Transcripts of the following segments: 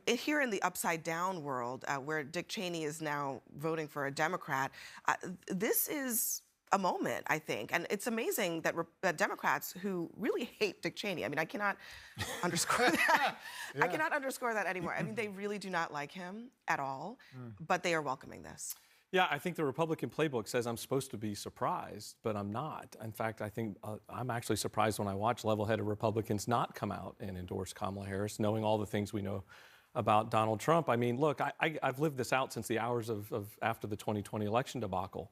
Here in the upside down world, where Dick Cheney is now voting for a Democrat, this is a moment, I think. And it's amazing that Democrats who really hate Dick Cheney, I mean, I cannot underscore that. I cannot underscore that anymore. I mean, they really do not like him at all, but they are welcoming this. Yeah, I think the Republican playbook says I'm supposed to be surprised, but I'm not. In fact, I think I'm actually surprised when I watch level-headed Republicans not come out and endorse Kamala Harris, knowing all the things we know about Donald Trump. I mean, look, I've lived this out since the hours of after the 2020 election debacle.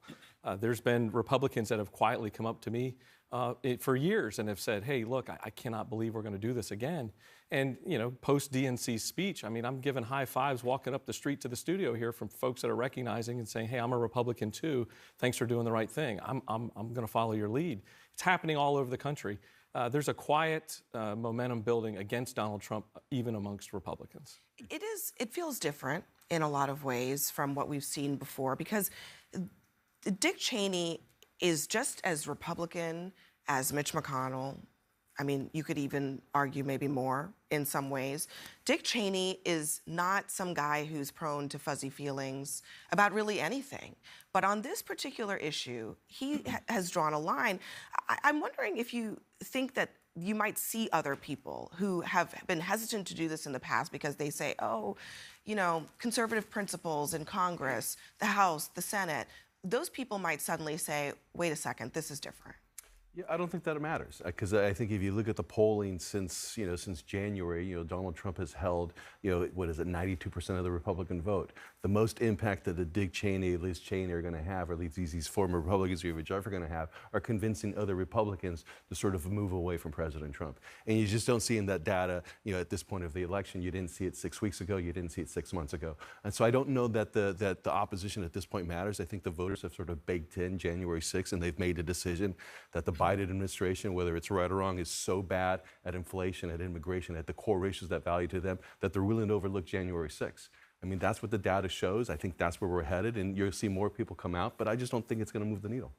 There's been Republicans that have quietly come up to me for years and have said, hey, look, I cannot believe we're going to do this again. And, you know, post-DNC speech, I mean, I'm giving high fives walking up the street to the studio here from folks that are recognizing and saying, hey, I'm a Republican too. Thanks for doing the right thing. I'm going to follow your lead. It's happening all over the country. There's a quiet momentum building against Donald Trump, even amongst Republicans. It feels different in a lot of ways from what we've seen before, because Dick Cheney is just as Republican as Mitch McConnell. I mean, you could even argue maybe more in some ways. Dick Cheney is not some guy who's prone to fuzzy feelings about really anything. But on this particular issue, he has drawn a line. I'm wondering if you think that you might see other people who have been hesitant to do this in the past because they say, oh, you know, conservative principles in Congress, the House, the Senate. Those people might suddenly say, wait a second, this is different. Yeah, I don't think that it matters, because I think if you look at the polling since January, Donald Trump has held, what is it, 92% of the Republican vote. The most impact that the Dick Cheney, Liz Cheney are going to have, or at least these former Republicans who Geoff are going to have, are convincing other Republicans to sort of move away from President Trump. And you just don't see in that data, at this point of the election. You didn't see it 6 weeks ago. You didn't see it 6 months ago. And so I don't know that the opposition at this point matters. I think the voters have sort of baked in January 6th, and they've made a decision that the Biden administration, whether it's right or wrong, is so bad at inflation, at immigration, at the core issues that value to them, that they're willing to overlook January 6th. I mean, that's what the data shows. I think that's where we're headed, and you'll see more people come out, but I just don't think it's going to move the needle.